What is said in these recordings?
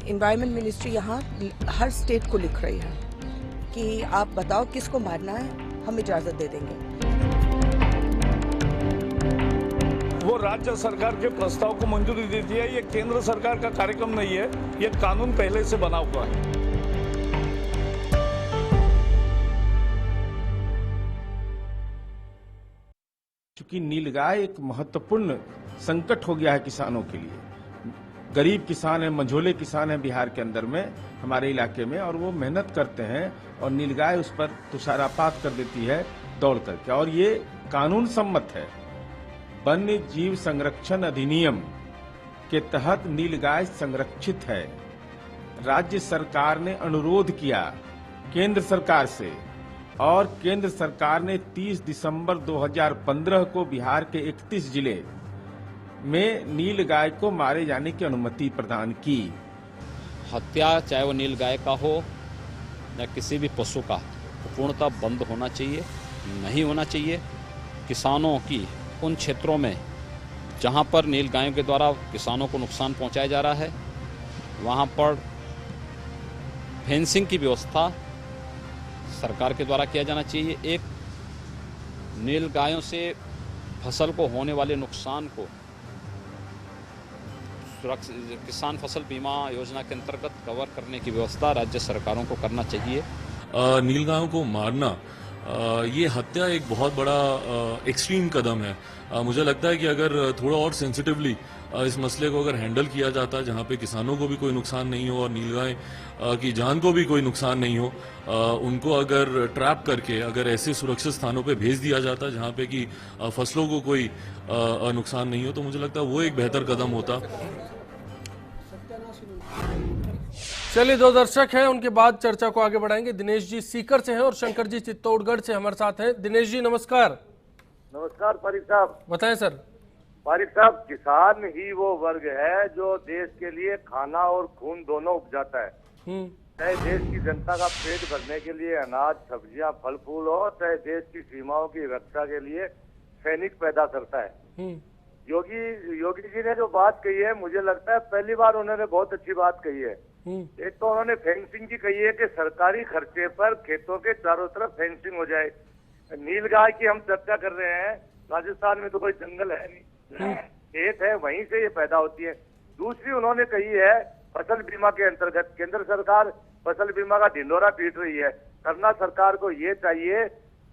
Environment ministry यहाँ हर state को लिख रही है कि आप बताओ किसको मारना है, हम इजाजत दे देंगे। वो राज्य सरकार के प्रस्ताव को मंजूरी देती है। ये केंद्र सरकार का कार्यक्रम नहीं है, ये कानून पहले से बना हुआ है। क्योंकि नीलगाय एक महत्वपूर्ण संकट हो गया है किसानों के लिए। गरीब किसान है, मंझोले किसान है बिहार के अंदर में, हमारे इलाके में, और वो मेहनत करते हैं और नीलगाय उस पर तुषारापात कर देती है दौड़ करके। और ये कानून सम्मत है। वन्य जीव संरक्षण अधिनियम के तहत नीलगाय संरक्षित है। राज्य सरकार ने अनुरोध किया केंद्र सरकार से, और केंद्र सरकार ने 30 दिसंबर 2015 को बिहार के 31 जिले में नीलगाय को मारे जाने की अनुमति प्रदान की। हत्या चाहे वो नीलगाय का हो या किसी भी पशु का, पूर्णतः बंद होना चाहिए, नहीं होना चाहिए। किसानों की उन क्षेत्रों में जहां पर नीलगायों के द्वारा किसानों को नुकसान पहुंचाया जा रहा है, वहां पर फेंसिंग की व्यवस्था सरकार के द्वारा किया जाना चाहिए। एक नीलगायों से फसल को होने वाले नुकसान को किसान फसल बीमा योजना के अंतर्गत कवर करने की व्यवस्था राज्य सरकारों को करना चाहिए। नीलगायों को मारना ये हत्या एक बहुत बड़ा एक्सट्रीम कदम है। मुझे लगता है कि अगर थोड़ा और सेंसिटिवली इस मसले को अगर हैंडल किया जाता, जहां पे किसानों को भी कोई नुकसान नहीं हो और नीलगाय की जान को भी कोई नुकसान नहीं हो, उनको अगर ट्रैप करके अगर ऐसे सुरक्षित स्थानों पे भेज दिया जाता जहां पे कि फसलों को कोई नुकसान नहीं हो, तो मुझे लगता है वो एक बेहतर कदम होता। चलिए, दो दर्शक हैं, उनके बाद चर्चा को आगे बढ़ाएंगे। दिनेश जी सीकर से हैं और शंकर जी चित्तौड़गढ़ से हमारे साथ हैं। दिनेश जी नमस्कार। नमस्कार पारिक साहब। बताएं सर। पारिक साहब, किसान ही वो वर्ग है जो देश के लिए खाना और खून दोनों उपजाता है। चाहे देश की जनता का पेट भरने के लिए अनाज, सब्जियां, फल फूल हो, चाहे देश की सीमाओं की रक्षा के लिए सैनिक पैदा करता है। योगी जी ने जो बात कही है, मुझे लगता है पहली बार उन्होंने बहुत अच्छी बात कही है। एक तो उन्होंने फेंसिंग की कही है कि सरकारी खर्चे पर खेतों के चारों तरफ फेंसिंग हो जाए। नीलगाय की हम चर्चा कर रहे हैं, राजस्थान में तो कोई जंगल है नहीं, खेत है, वहीं से ये पैदा होती है। दूसरी उन्होंने कही है फसल बीमा के अंतर्गत केंद्र सरकार फसल बीमा का ढिंढोरा पीट रही है। करना सरकार को ये चाहिए,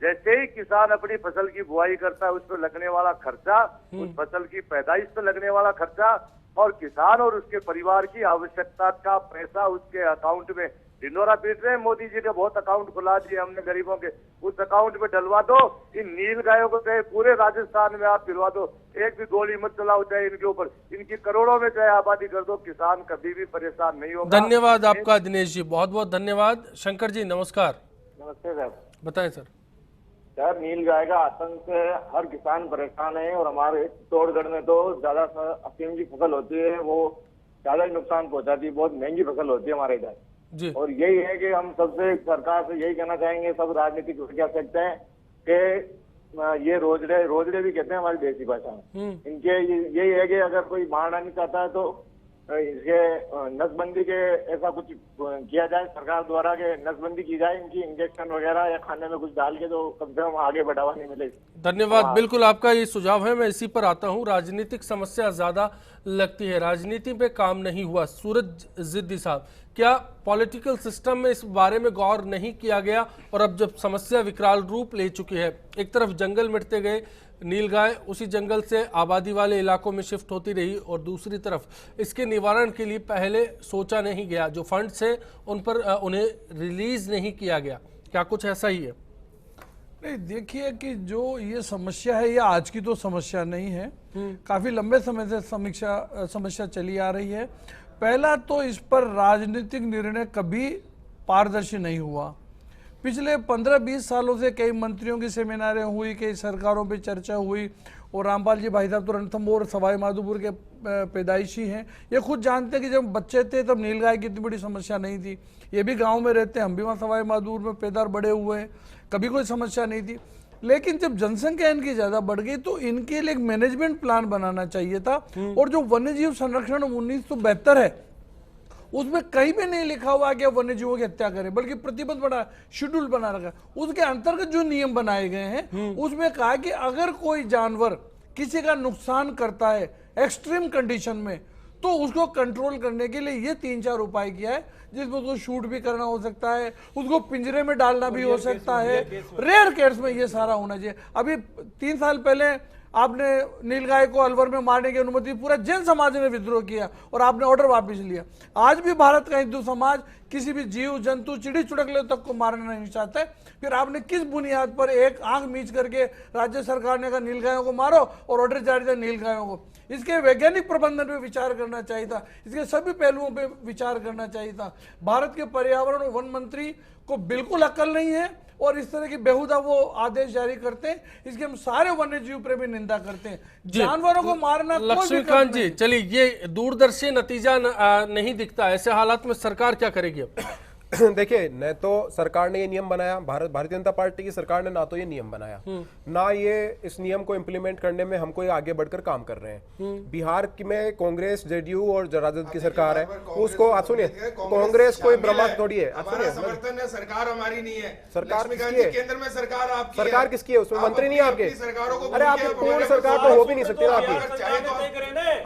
जैसे ही किसान अपनी फसल की बुआई करता है उस पर लगने वाला खर्चा, उस फसल की पैदाइश पर लगने वाला खर्चा और किसान और उसके परिवार की आवश्यकता का पैसा उसके अकाउंट में ढिंढोरा पीट रहे हैं। मोदी जी ने बहुत अकाउंट खुला दिए हमने गरीबों के, उस अकाउंट में डलवा दो। इन नील गायों को चाहे पूरे राजस्थान में आप दिलवा दो, एक भी गोली मत चलाओ चाहे इनके ऊपर, इनकी करोड़ों में चाहे आबादी कर दो, किसान कभी भी परेशान नहीं होगा। धन्यवाद आपका दिनेश जी, बहुत बहुत धन्यवाद। शंकर जी नमस्कार। नमस्ते सर। बताएं सर। यार, नीलगाय का आतंक से हर किसान परेशान है और हमारे चित्तौड़गढ़ में तो ज्यादा अफीम की फसल होती है, वो ज्यादा ही नुकसान पहुंचाती है। बहुत महंगी फसल होती है हमारे इधर जी। और यही है कि हम सबसे सरकार से यही कहना चाहेंगे, सब राजनीतिक कह सकते हैं कि ये रोजड़े भी कहते हैं हमारी देसी भाषा में। इनके यही है कि अगर कोई मारना नहीं चाहता है तो इसके नसबंदी के ऐसा कुछ किया जाए सरकार द्वारा, के नसबंदी की जाए इनकी, इंजेक्शन वगैरह या खाने में कुछ डाल के, तो कम से कम आगे बढ़ावा नहीं मिले। धन्यवाद। बिल्कुल आपका ये सुझाव है, मैं इसी पर आता हूँ। राजनीतिक समस्या ज्यादा लगती है, राजनीति पे काम नहीं हुआ। सूरज जिद्दी साहब, क्या पॉलिटिकल सिस्टम में इस बारे में गौर नहीं किया गया? और अब जब समस्या विकराल रूप ले चुकी है, एक तरफ जंगल मिटते गए, नीलगाय उसी जंगल से आबादी वाले इलाकों में शिफ्ट होती रही, और दूसरी तरफ इसके निवारण के लिए पहले सोचा नहीं गया, जो फंड्स है उन पर उन्हें रिलीज नहीं किया गया। क्या कुछ ऐसा ही है? नहीं, देखिए कि जो ये समस्या है, ये आज की तो समस्या नहीं है, काफी लंबे समय से समस्या चली आ रही है। पहला तो इस पर राजनीतिक निर्णय कभी पारदर्शी नहीं हुआ। पिछले 15-20 सालों से कई मंत्रियों की सेमिनारें हुई, कई सरकारों पे चर्चा हुई, और रामपाल जी भाई साहब तो रणथंभौर सवाई माधोपुर के पैदाइशी हैं, ये खुद जानते हैं कि जब बच्चे थे तब नीलगाय की इतनी बड़ी समस्या नहीं थी। ये भी गांव में रहते हैं, हम भी वहाँ सवाई माधोपुर में पैदा बड़े हुए हैं, कभी कोई समस्या नहीं थी। लेकिन जब जनसंख्या इनकी ज्यादा बढ़ गई तो इनके लिए एक मैनेजमेंट प्लान बनाना चाहिए था। और जो वन्यजीव संरक्षण 1972 है उसमें कहीं भी नहीं लिखा हुआ कि वन्य जीवों की हत्या करें, बल्कि प्रतिबद्ध बना शेड्यूल बना रखा है। उसके अंतर्गत जो नियम बनाए गए हैं उसमें कहा कि अगर कोई जानवर किसी का नुकसान करता है एक्सट्रीम कंडीशन में तो उसको कंट्रोल करने के लिए ये 3-4 उपाय किया है, जिसमें उसको शूट भी करना हो सकता है, उसको पिंजरे में डालना भी हो सकता है, रेयर केस में ये सारा होना चाहिए। अभी 3 साल पहले आपने नीलगाय को अलवर में मारने की अनुमति, पूरा जैन समाज ने विद्रोह किया और आपने ऑर्डर वापस लिया। आज भी भारत का हिंदू समाज किसी भी जीव जंतु चिड़ी चुड़कले तक को मारना नहीं चाहता है। फिर आपने किस बुनियाद पर एक आंख मीच करके राज्य सरकार ने कहा नीलगायों को मारो और ऑर्डर जारी था नीलगायों को? इसके वैज्ञानिक प्रबंधन पे विचार करना चाहिए था, इसके सभी पहलुओं पे विचार करना चाहिए था। भारत के पर्यावरण और वन मंत्री को बिल्कुल अक्ल नहीं है और इस तरह की बेहुदा वो आदेश जारी करते हैं, इसकी हम सारे वन्य जीव प्रेमी निंदा करते हैं। जानवरों को मारना लक्ष्मीकांत जी, चलिए ये दूरदर्शी नतीजा नहीं दिखता, ऐसे हालात में सरकार क्या करेगी अब? देखिए, न तो सरकार ने ये नियम बनाया, भारतीय जनता पार्टी की सरकार ने ना तो ये नियम बनाया, ना ये इस नियम को इम्प्लीमेंट करने में हमको ये आगे बढ़कर काम कर रहे हैं। बिहार में कांग्रेस, जेडीयू और राजद की सरकार है, उसको आप सुनिए, कांग्रेस कोई ब्रह्मास्त्र थोड़ी है। समर्थन है, सरकार हमारी नहीं है। सरकार किसकी है? केंद्र में सरकार आपकी है। सरकार किसकी है? उसमें मंत्री नहीं है आपके? अरे आपकी पूर्ण सरकार तो हो भी नहीं सकती ना,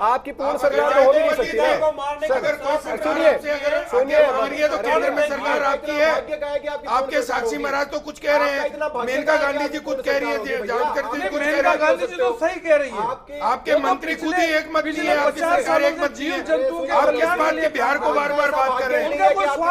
आपकी पूर्ण सरकार तो हो भी नहीं सकती ना। सुनिए, तो केंद्र में सरकार आपकी है। आपके साक्षी महाराज तो कुछ कह रहे हैं, मेनका गांधी जी कुछ कह रही है, जानकर जी कुछ कह रही है, गांधी जी तो सही कह रही है। आपके मंत्री खुद ही एक मत दिए, आपकी सरकार एक मत दिए। आप किस बात के बिहार को बार बार बात कर रहे हैं?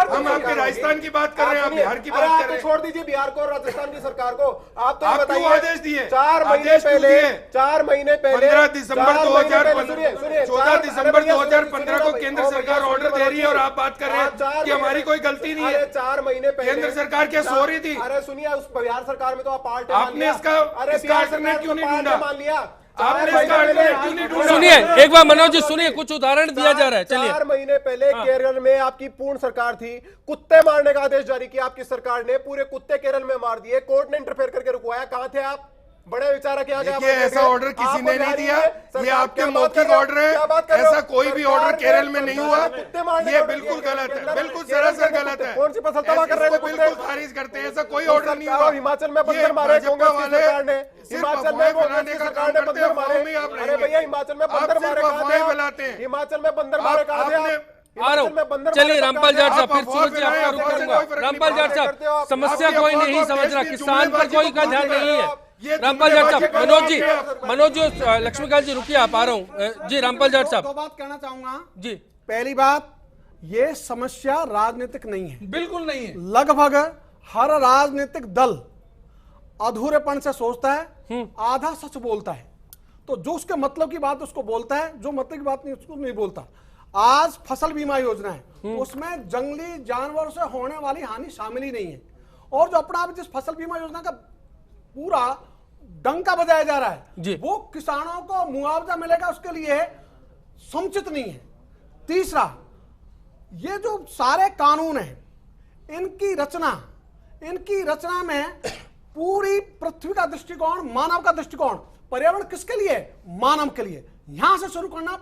हम आपके राजस्थान की बात कर रहे हैं, आप बिहार की बात कर रहे हैं। छोड़ दीजिए बिहार को और राजस्थान की सरकार को। आप तो आप क्यों आदेश दिए? 4 महीने पहले 15 दिसंबर 2015 14 दिसंबर 2015 को केंद्र सरकार ऑर्डर दे रही है और आप बात कर रहे हैं कि हमारी कोई गलती नहीं है। 4 महीने पहले केंद्र सरकार क्या सो रही थी? अरे सुनिए, उस बिहार सरकार में तो आप पार्टी आपने इसका अल्टरनेट क्यों नहीं ढूंढा? मान लिया आपने इसका अल्टरनेट क्यों नहीं ढूंढा? सुनिए एक बार मनोज जी, सुनिए, कुछ उदाहरण दिया जा रहा है। चलिए, 4 महीने पहले केरल में आपकी पूर्ण सरकार थी, कुत्ते मारने का आदेश जारी किया आपकी सरकार ने, पूरे कुत्ते केरल में मार दिए, कोर्ट ने इंटरफेयर करके रुकवाया। कहां थे आप? बड़े विचार के आगे देखिए, ऐसा ऑर्डर किसी ने नहीं दिया, ये आपके मौखिक ऑर्डर है। ऐसा कोई भी ऑर्डर केरल में नहीं हुआ, ये बिल्कुल गलत है, बिल्कुल सरासर गलत है। कौन सी फसल तबाह कर रहे हैं? बिल्कुल खारिज करते हैं, ऐसा कोई ऑर्डर नहीं हुआ। हिमाचल में बंदर मारे कांग्रेस की सरकार ने, हिमाचल में बनाने का सरकार ने बंदर मारे। अरे भैया, हिमाचल में बंदर मारे कहां थे? हिमाचल में बंदर मारे कहां थे? आ रहा हूं। चलिए रामपाल जाट साहब, फिर सूरज जी आपका रुख करूंगा। रामपाल जाट साहब, समस्या कोई नहीं समझ रहा, किसान पर कोई का ध्यान नहीं है। रामपाल जाट साहब, मनोज जी, लक्ष्मीकांत जी रुकिए, आप आ रहा हूँ जी। रामपाल जाट साहब, 2 बात कहना चाहूंगा जी। पहली बात, ये समस्या राजनीतिक नहीं है, बिल्कुल नहीं है। लगभग हर राजनीतिक दल अधूरेपन से सोचता है, आधा सच बोलता है। तो जो उसके मतलब की बात उसको बोलता है, जो मतलब की बात नहीं उसको नहीं बोलता। आज फसल बीमा योजना है, उसमें जंगली जानवर से होने वाली हानि शामिल ही नहीं है। और जो अपना जिस फसल बीमा योजना का पूरा डंका बजाया जा रहा है, वो किसानों को मुआवजा मिलेगा उसके लिए समुचित नहीं है। तीसरा, ये जो सारे कानून हैं, इनकी रचना में पूरी पृथ्वी का दृष्टिकोण, मानव का दृष्टिकोण, पर्यावरण किसके लिए? मानव के लिए। यहां से शुरू करना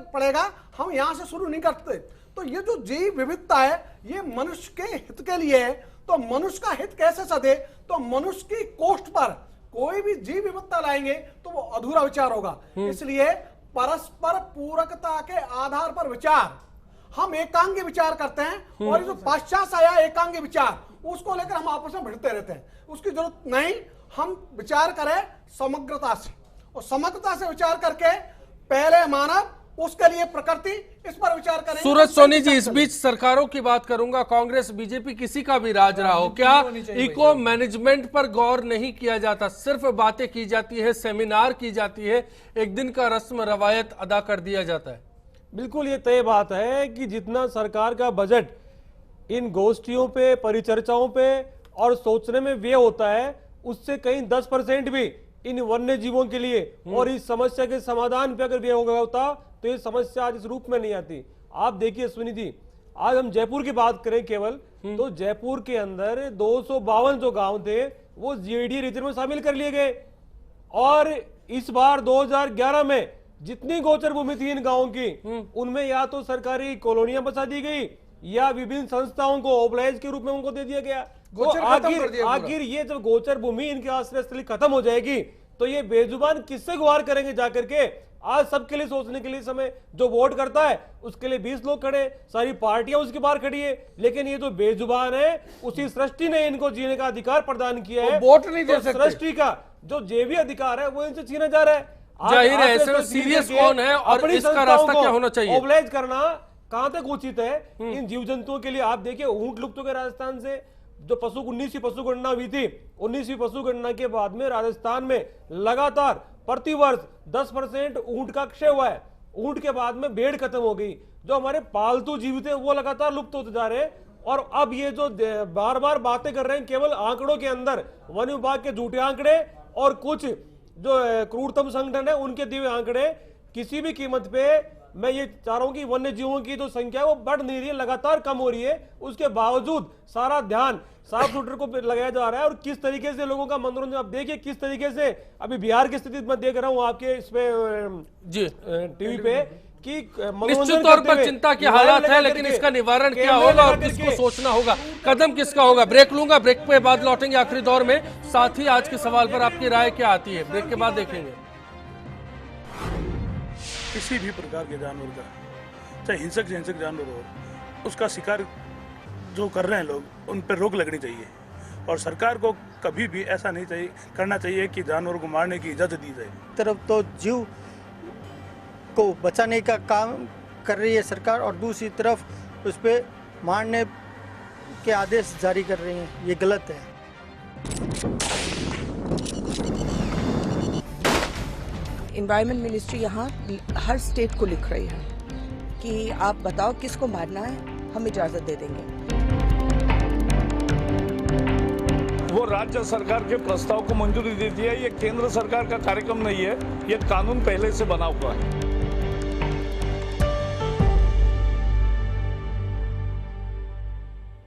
पड़ेगा, हम यहां से शुरू नहीं करते। तो ये जो जीव विविधता है, ये मनुष्य के हित के लिए है। तो मनुष्य का हित कैसे सधे? तो मनुष्य की कोष्ठ पर कोई भी जीव विविधता लाएंगे तो वो अधूरा विचार होगा। इसलिए परस्पर पूरकता के आधार पर विचार, हम एकांगी विचार करते हैं, और ये जो पाश्चात्य आया एकांगी विचार, उसको लेकर हम आपस में भिड़ते रहते हैं। उसकी जरूरत नहीं, हम विचार करें समग्रता से, और समग्रता से विचार करके पहले मानव, उसके लिए प्रकृति, इस पर विचार करें। सूरज सोनी जी, इस बीच सरकारों की बात करूंगा, कांग्रेस बीजेपी किसी का भी राज रहा हो, क्या इको मैनेजमेंट पर गौर नहीं किया जाता? सिर्फ बातें की जाती है, सेमिनार की जाती है, एक दिन का रस्म रवायत अदा कर दिया जाता है। बिल्कुल ये तय बात है कि जितना सरकार का बजट इन गोष्ठियों पे, परिचर्चाओं पे और सोचने में व्यय होता है, उससे कहीं 10% भी इन वन्य जीवों के लिए और इस समस्या के समाधान पे अगर व्यय हो गया होता तो ये समस्या आज इस रूप में नहीं आती। आप देखिए सुनी जी, आज हम जयपुर की बात करें केवल, तो जयपुर के अंदर 252 जो गांव थे वो जीआईडी रीजन में शामिल कर लिए गए। और इस बार 2011 में जितनी गोचर भूमि थी इन गांवों की, उनमें या तो सरकारी कॉलोनियां बसा दी गई या विभिन्न संस्थाओं को ओबलाइज के रूप में उनको दे दिया गया। तो आखिर ये जब गोचर भूमि इनके आश्रय स्थली खत्म हो जाएगी तो ये बेजुबान किससे गुहार करेंगे जाकर के? आज सबके लिए सोचने के लिए समय, जो वोट करता है उसके लिए 20 लोग खड़े, सारी पार्टियां उसके बाहर खड़ी है, लेकिन ये जो बेजुबान है उसी सृष्टि ने इनको जीने का अधिकार प्रदान किया है। वोट नहीं दे सकते। सृष्टि का जो जैवी अधिकार है वो इनसे छीना जा रहा है। जाहिर है ऐसे में सीरियस कौन है और इसका रास्ता क्या होना चाहिए? ओबलाइज करना कहां तक उचित है इन जीव जंतुओं के लिए? आप देखिए ऊंट लुप्त हो गए राजस्थान से। जो 19वीं पशु गणना हुई थी, 19वीं पशु गणना के बाद में राजस्थान में लगातार प्रतिवर्ष 10% ऊंट का क्षय हुआ है। ऊंट के बाद में भेड़ खत्म हो गई। जो हमारे पालतू जीव थे वो लगातार लुप्त होते जा रहे हैं। और अब ये जो बार बार बातें कर रहे हैं केवल आंकड़ों के अंदर, वन विभाग के झूठे आंकड़े और कुछ जो क्रूरतम संगठन है उनके दिए आंकड़े, किसी भी कीमत पे मैं ये चाह रहा हूं कि वन्य जीवों की जो संख्या है वो बढ़ नहीं रही है, लगातार कम हो रही है। उसके बावजूद सारा ध्यान साफ शूटर को लगाया जा रहा है। और किस तरीके से लोगों का मनोरंजन, आप देखिए किस तरीके से अभी बिहार की स्थिति मैं देख रहा हूं आपके इस पे जी टीवी पे कि निश्चित तौर पर चिंता के हालात है, लेकिन इसका निवारण क्या होगा और किसको सोचना होगा, कदम किसका होगा? ब्रेक लूंगा, ब्रेक के बाद लौटेंगे आखिरी दौर में। साथ ही आज के सवाल पर आपकी राय क्या आती है, ब्रेक के बाद देखेंगे। किसी भी प्रकार के जानवर का, चाहे हिंसक से हिंसक जानवर हो, उसका शिकार जो कर रहे हैं लोग, उन पर रोक लगनी चाहिए। और सरकार को कभी भी ऐसा नहीं चाहिए करना चाहिए कि जानवर को मारने की इजाजत दी जाए। तरफ तो जीव को बचाने का काम कर रही है सरकार और दूसरी तरफ उस पर मारने के आदेश जारी कर रही है, ये गलत है। एनवायरनमेंट मिनिस्ट्री यहाँ हर स्टेट को लिख रही है कि आप बताओ किसको मारना है, हम इजाजत दे देंगे। वो राज्य सरकार के प्रस्ताव को मंजूरी देती है। ये केंद्र सरकार का कार्यक्रम नहीं है, ये कानून पहले से बना हुआ है।